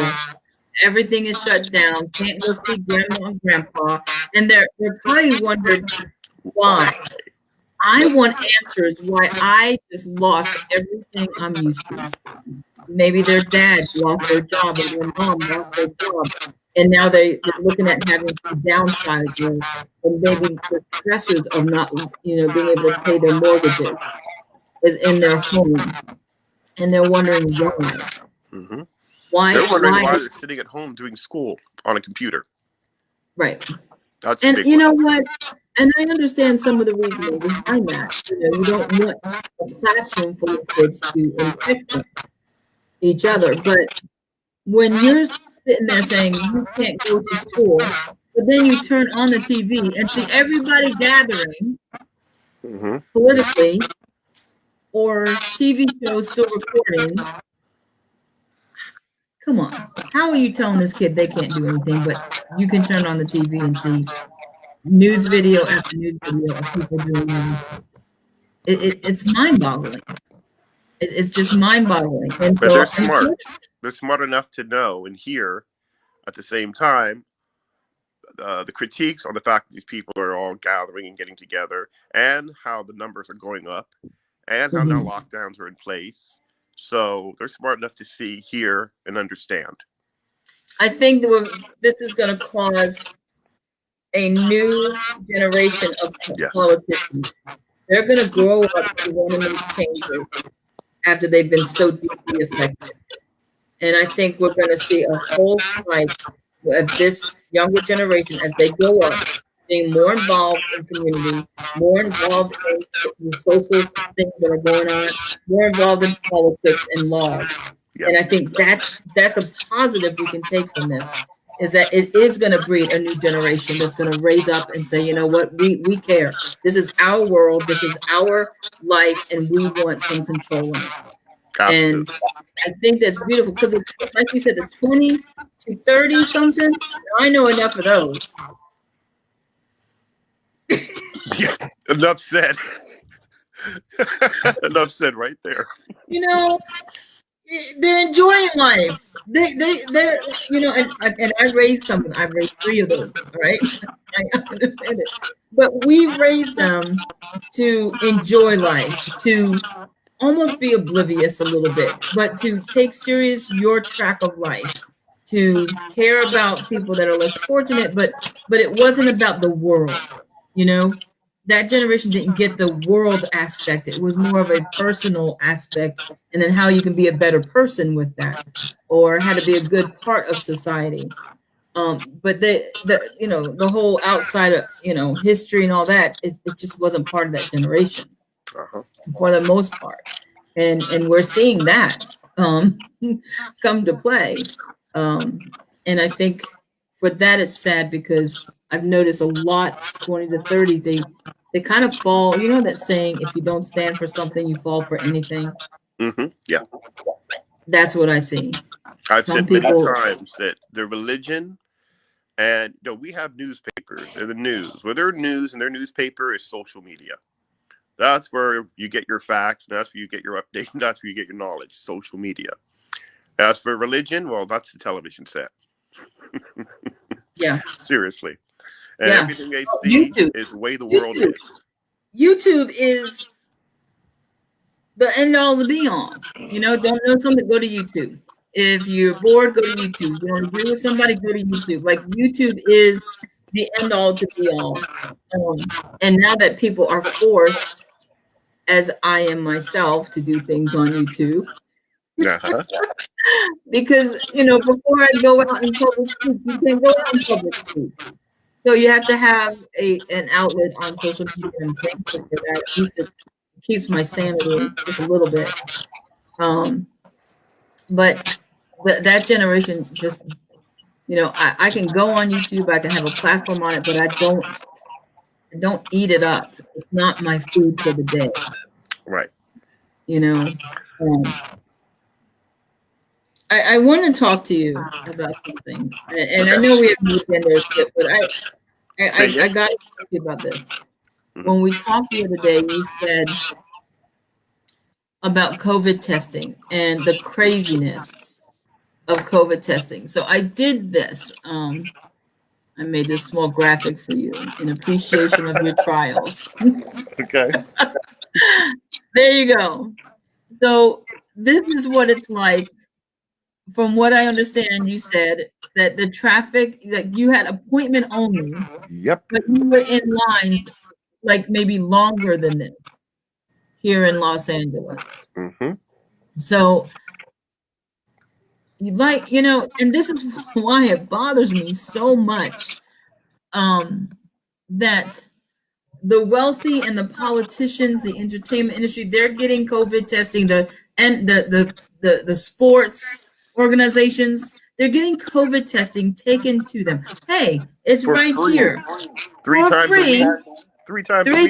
everything is shut down, can't go see grandma and grandpa, and they're probably wondering why. I want answers why I just lost everything I'm used to. Maybe their dad lost their job or their mom lost their job. And now they're looking at having to downsize or maybe the stressors of not, you know, being able to pay their mortgages is in their home. And they're wondering why. Mm-hmm. Why? They're wondering why they're sitting at home doing school on a computer. Right. That's and you know what? And I understand some of the reasoning behind that. You know, you don't want a classroom full of kids to infect each other. But when you're sitting there saying you can't go to school, but then you turn on the TV and see everybody gathering politically or TV shows still recording, Come on. How are you telling this kid they can't do anything, but you can turn on the TV and see news video after news video of people doing everything? It's mind-boggling. It's just mind-boggling. And But they're so, smart. They're smart enough to know and hear at the same time the critiques on the fact that these people are all gathering and getting together, and how the numbers are going up, and how now lockdowns are in place. So they're smart enough to see, hear, and understand. I think this is going to cause a new generation of politicians. They're going to grow up to want to make changes after they've been so deeply affected. And I think we're going to see a whole spike of this younger generation as they grow up, being more involved in community, more involved in the social things that are going on, more involved in politics and laws. Yep. And I think that's a positive we can take from this, is that it is going to breed a new generation that's going to raise up and say, you know what, we care. This is our world, this is our life, and we want some control in it. Absolutely. And I think that's beautiful because, like you said, the 20 to 30 something, I know enough of those. Yeah, enough said. Enough said right there. You know, they're enjoying life. They're you know, and I raised something. I raised 3 of them, right? I understand it. But we raised them to enjoy life, to almost be oblivious a little bit, but to take serious your track of life, to care about people that are less fortunate, but it wasn't about the world, you know? That generation didn't get the world aspect. It was more of a personal aspect, and then how you can be a better person with that, or how to be a good part of society. But the you know, the whole outside of, you know, history and all that, it just wasn't part of that generation for the most part. And we're seeing that come to play. And I think for that it's sad, because I've noticed a lot 20 to 30, they kind of fall, you know that saying, if you don't stand for something, you fall for anything. Yeah. That's what I see. I've said many times that the religion, and you know, we have newspapers, they're the news. Well, their news and their newspaper is social media. That's where you get your facts, and that's where you get your update, and that's where you get your knowledge, social media. As for religion, well, that's the television set. Yeah. Seriously. And everything they see is the way the world is. YouTube is the end all to be all. You know, don't know something, go to YouTube. If you're bored, go to YouTube. You want to agree with somebody, go to YouTube. Like, YouTube is the end all to be all. And now that people are forced, as I am myself, to do things on YouTube. Because, you know, before I go out in public speak, you can't go out in public speak. So you have to have an outlet on social media, and thankful for that. At least it keeps my sanity just a little bit. But that generation just, you know, I can go on YouTube, I can have a platform on it, but I don't eat it up. It's not my food for the day. Right. You know, I want to talk to you about something, and I know we have moved in there, but I got to talk to you about this. When we talked the other day, you said about COVID testing and the craziness of COVID testing. So I did this. I made this small graphic for you in appreciation of your trials. Okay. There you go. So this is what it's like. From what I understand, you said that the traffic, like, you had appointment only. Yep. But you were in line like maybe longer than this here in Los Angeles. So, like, you know, and this is why it bothers me so much, that the wealthy and the politicians, the entertainment industry, they're getting COVID testing. The sports organizations, they're getting COVID testing taken to them. Hey, it's for right free. Here. Three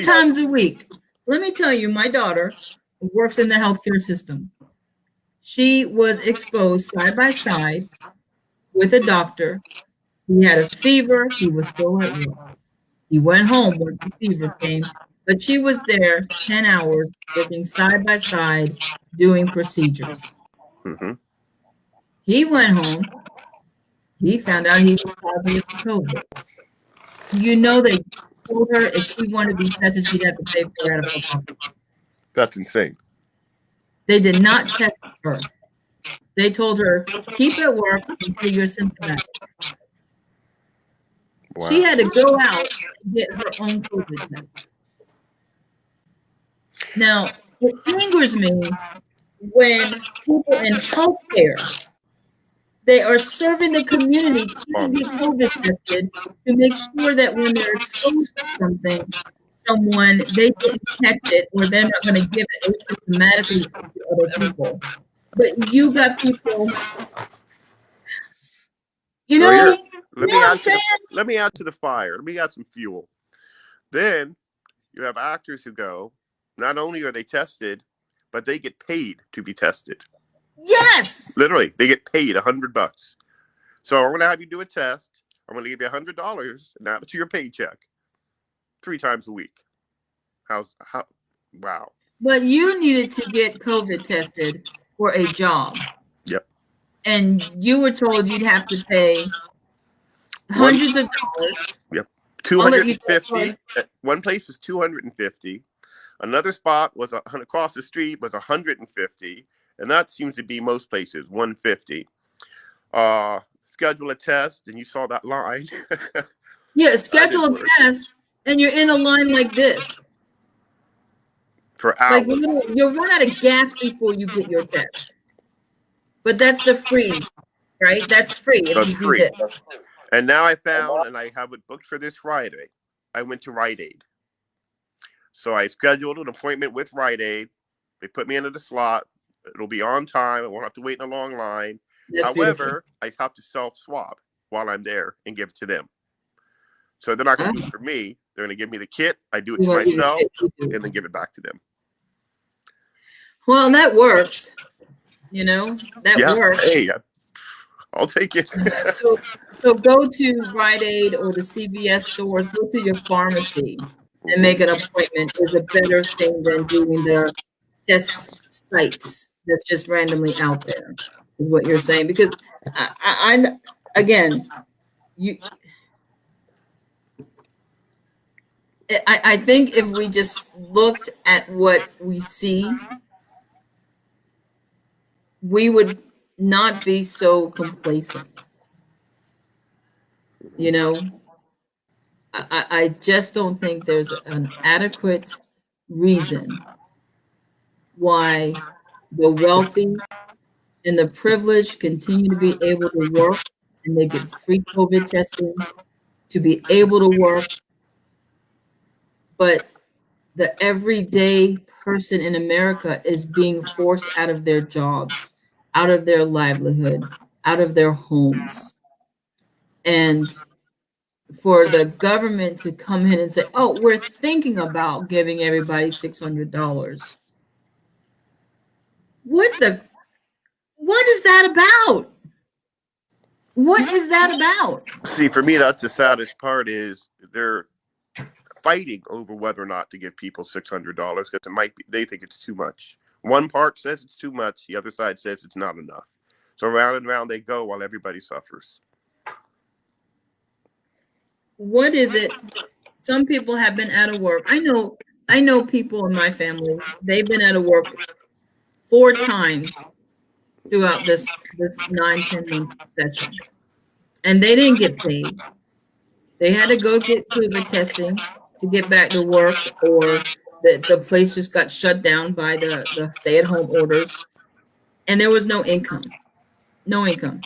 times a week. Let me tell you, my daughter works in the healthcare system. She was exposed side by side with a doctor. He had a fever. He was still at work. He went home once the fever came, but she was there 10 hours working side by side doing procedures. Mm-hmm. He went home. He found out he was positive for COVID. You know, they told her if she wanted to be tested, she'd have to pay for it out of her pocket. That's insane. They did not test her. They told her, keep at work until you're symptomatic. Wow. She had to go out and get her own COVID test. Now, it angers me when people in healthcare, they are serving the community to get COVID tested to make sure that when they're exposed to someone, they get infected or they're not going to give it asymptomatically to other people. But you got people, you know, Well, you know what I'm saying? Let me add to the fire. Let me add some fuel. Then you have actors who go, not only are they tested, but they get paid to be tested. Yes. Literally, they get paid $100. So I'm going to have you do a test. I'm going to give you $100 and add it to your paycheck 3 times a week. Wow. But you needed to get COVID tested for a job. Yep. And you were told you'd have to pay hundreds of dollars. Yep. 250. One place was 250. Another spot was across the street was 150. And that seems to be most places, 150. Schedule a test, and you saw that line. Yeah, schedule a test, and you're in a line like this. For hours. Like you'll run out of gas before you get your test. But that's the free, right? That's free. That's free. And now I found, and I have it booked for this Friday, I went to Rite Aid. So I scheduled an appointment with Rite Aid. They put me into the slot. It'll be on time. I won't have to wait in a long line. That's However, I have to self-swab while I'm there and give it to them. So they're not going to do it for me. They're going to give me the kit. I do it to myself and then give it back to them. Well, that works. You know, that works. Hey, I'll take it. so go to Rite Aid or the CVS stores. Go to your pharmacy and make an appointment. Is a better thing than doing the test sites that's just randomly out there. Is what you're saying? Because I again, I think if we just looked at what we see, we would not be so complacent. You know, I just don't think there's an adequate reason why the wealthy and the privileged continue to be able to work and they get free COVID testing to be able to work. But the everyday person in America is being forced out of their jobs, out of their livelihood, out of their homes. And for the government to come in and say, oh, we're thinking about giving everybody $600. What is that about? What is that about? See, for me, that's the saddest part is they're fighting over whether or not to give people $600 because it might be, they think it's too much. One part says it's too much. The other side says it's not enough. So round and round they go while everybody suffers. What is it? Some people have been out of work. I know people in my family, they've been out of work 4 times throughout this 9-10 month session. And they didn't get paid. They had to go get COVID testing to get back to work, or the place just got shut down by the stay-at-home orders. And there was no income. No income.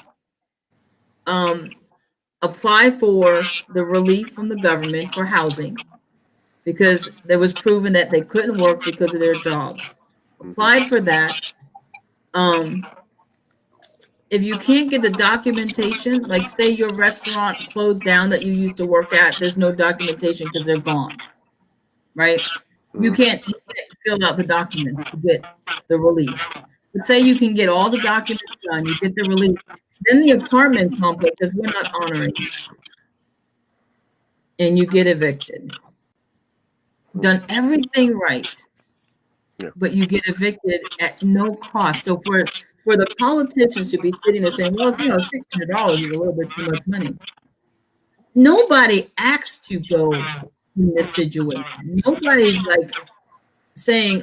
Apply for the relief from the government for housing because there was proven that they couldn't work because of their jobs. Applied for that. If you can't get the documentation, like say your restaurant closed down that you used to work at, there's no documentation because they're gone, right? You can't fill out the documents to get the relief. But say you can get all the documents done, you get the release, then the apartment complex says, we're not honoring you, and you get evicted. Done everything right, Yeah. but you get evicted at no cost. So for the politicians to be sitting there saying, well, you know, $600 is a little bit too much money. Nobody asked to go in this situation. Nobody's like saying,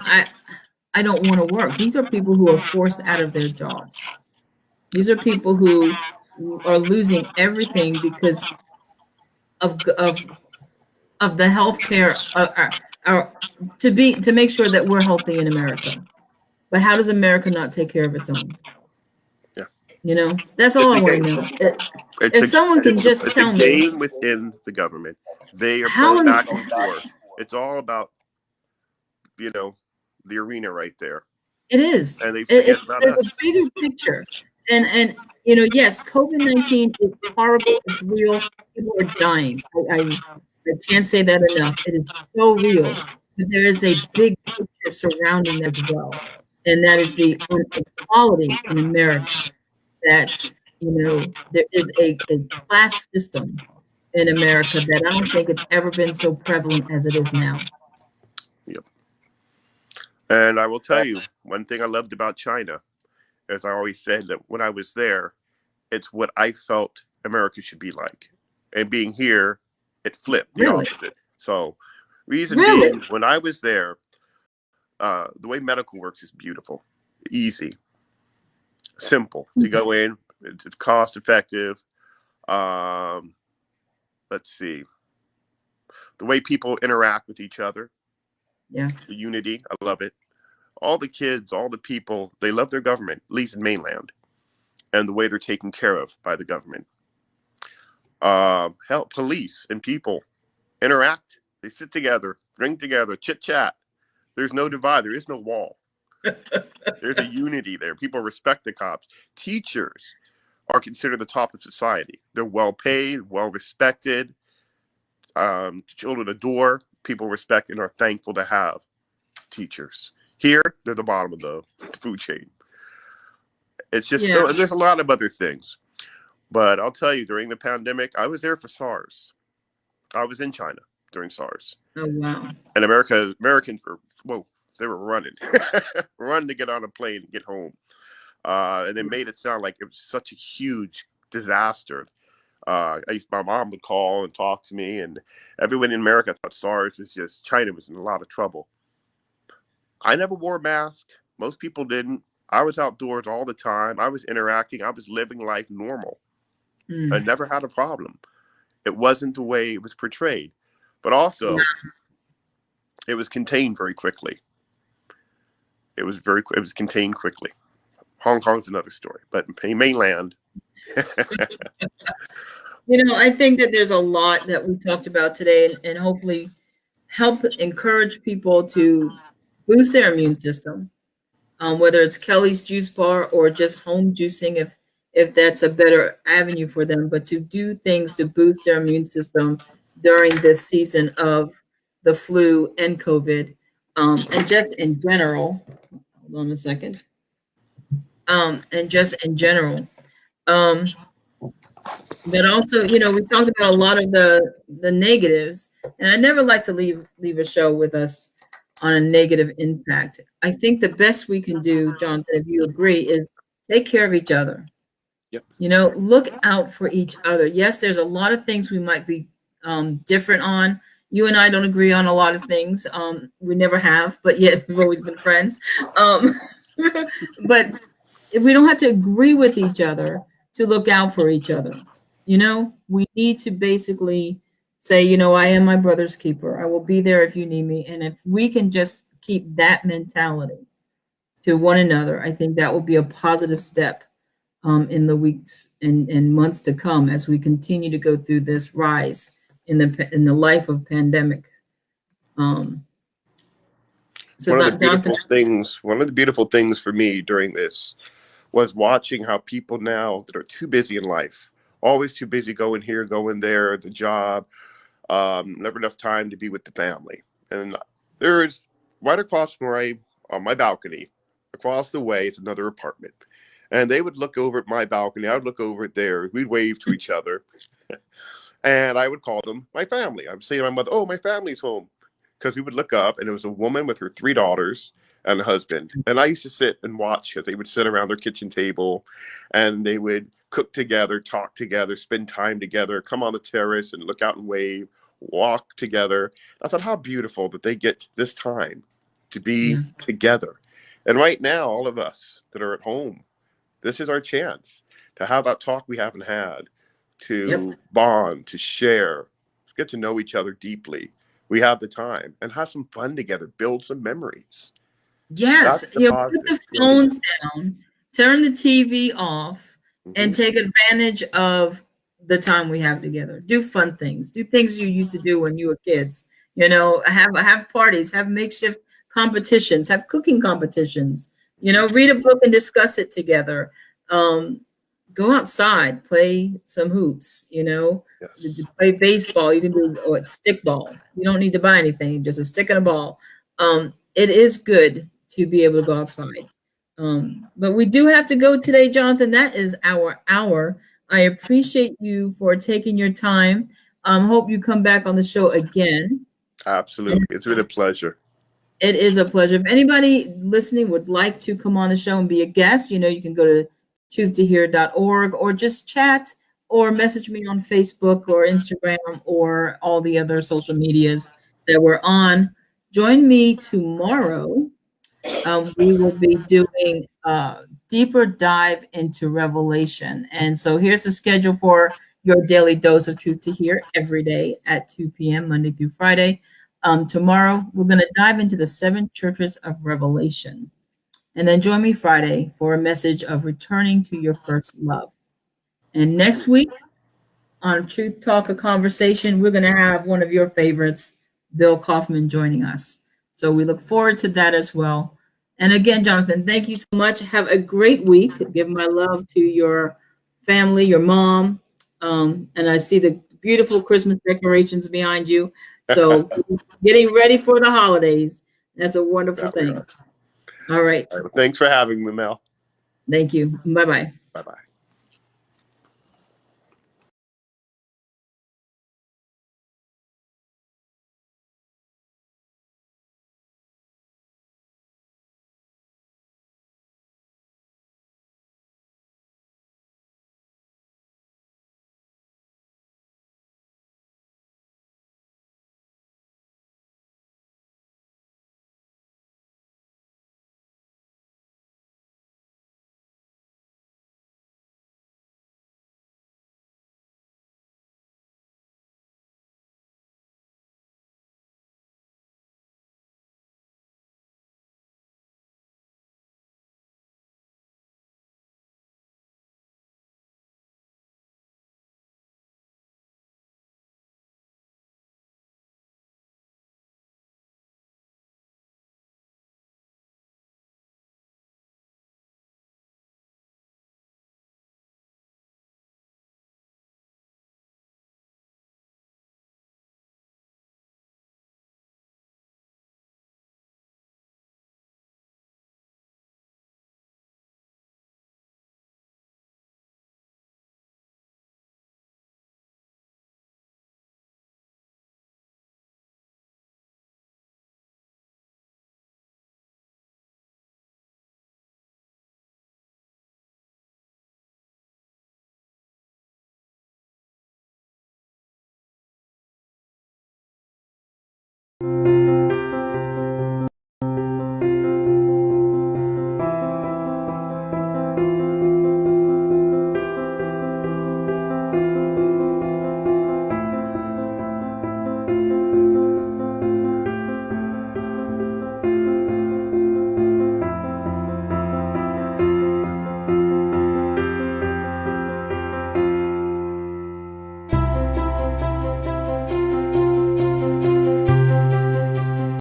I don't want to work. These are people who are forced out of their jobs. These are people who are losing everything because of the healthcare, to make sure that we're healthy in America. But how does America not take care of its own? Yeah. You know, that's all It's I a want to game. know. If someone can just It's a tell me game within the government. They are how going back and forth. It's all about, you know, the arena right there. it is. And they forget about There's us. a bigger picture, and you know, yes, COVID-19 is horrible. It's real. People are dying. I can't say that enough. It is so real. But there is a big picture surrounding that as well, and that is the inequality in America. That, you know, there is a class system in America that I don't think it's ever been so prevalent as it is now. Yep. And I will tell you, one thing I loved about China, as I always said, that when I was there, it's what I felt America should be like. And being here, it flipped the Really? opposite. So, reason Really? being, when I was there, the way medical works is beautiful, easy, simple to go in. It's cost effective. Let's see, the way people interact with each other. Yeah. The unity, I love it. All the kids, all the people, they love their government, at least in mainland, and the way they're taken care of by the government. Help police and people interact. They sit together, drink together, chit chat. There's no divide. There is no wall. There's a unity there. People respect the cops. Teachers are considered the top of society. They're well paid, well respected. Children adore. People respect and are thankful to have teachers. Here, they're the bottom of the food chain. It's just so, and there's a lot of other things. But I'll tell you, during the pandemic, I was there for SARS. I was in China during SARS. Oh, wow. And Americans were, whoa, they were running, running to get on a plane and get home. And they made it sound like it was such a huge disaster. My mom would call and talk to me, and everyone in America thought SARS was just, China was in a lot of trouble. I never wore a mask. Most people didn't. I was outdoors all the time. I was interacting. I was living life normal. I never had a problem. It wasn't the way it was portrayed. But also, it was contained very quickly. It was contained quickly. Hong Kong's another story, but mainland. You know, I think that there's a lot that we talked about today, and hopefully help encourage people to boost their immune system, whether it's Kelly's Juice Bar or just home juicing, if that's a better avenue for them, but to do things to boost their immune system during this season of the flu and COVID, and just in general. Hold on a second. And just in general. But also, you know, we talked about a lot of the negatives, and I never like to leave a show with us on a negative impact. I think the best we can do, Jonathan, if you agree, is take care of each other. Yep. You know, look out for each other. Yes, there's a lot of things we might be different on. You and I don't agree on a lot of things. We never have, but yet we've always been friends. But if we don't have to agree with each other to look out for each other, you know, we need to basically say, you know, I am my brother's keeper. I will be there if you need me. And if we can just keep that mentality to one another, I think that will be a positive step in the weeks and months to come as we continue to go through this rise in the life of pandemic. One of the beautiful things for me during this was watching how people now that are too busy in life, always too busy going here, going there, the job, never enough time to be with the family. And there's right across from where on my balcony, Across the way is another apartment. And they would look over at my balcony. I would look over at theirs. We'd wave to each other. And I would call them my family. I would say to my mother, "Oh, my family's home." Because we would look up and it was a woman with her 3 daughters and a husband. And I used to sit and watch as they would sit around their kitchen table and they would cook together, talk together, spend time together, come on the terrace and look out and wave, walk together. I thought, how beautiful that they get this time to be together. And right now, all of us that are at home, this is our chance to have that talk we haven't had, to bond, to share, get to know each other deeply. We have the time and have some fun together, build some memories. Yes, That's the put the phones down, turn the TV off, and take advantage of the time we have together. Do fun things. Do things you used to do when you were kids. Have parties, have makeshift competitions, have cooking competitions. Read a book and discuss it together. Go outside, play some hoops. Play baseball. You can do stickball. You don't need to buy anything, just a stick and a ball. It is good to be able to go outside. But we do have to go today, Jonathan. That is our hour. I appreciate you for taking your time. Hope you come back on the show again. Absolutely. It's been a pleasure. It is a pleasure. If anybody listening would like to come on the show and be a guest, you can go to truthtohear.org or just chat or message me on Facebook or Instagram or all the other social medias that we're on. Join me tomorrow. We will be doing a deeper dive into Revelation. And so here's the schedule for your daily dose of Truth to Hear every day at 2 p.m., Monday through Friday. Tomorrow, we're going to dive into the 7 churches of Revelation. And then join me Friday for a message of returning to your first love. And next week on Truth Talk, a Conversation, we're going to have one of your favorites, Bill Kaufman, joining us. So we look forward to that as well. And again, Jonathan, thank you so much. Have a great week. Give my love to your family, your mom. And I see the beautiful Christmas decorations behind you. So getting ready for the holidays. That's a wonderful thing. All right. Thanks for having me, Mel. Thank you. Bye-bye. Bye-bye.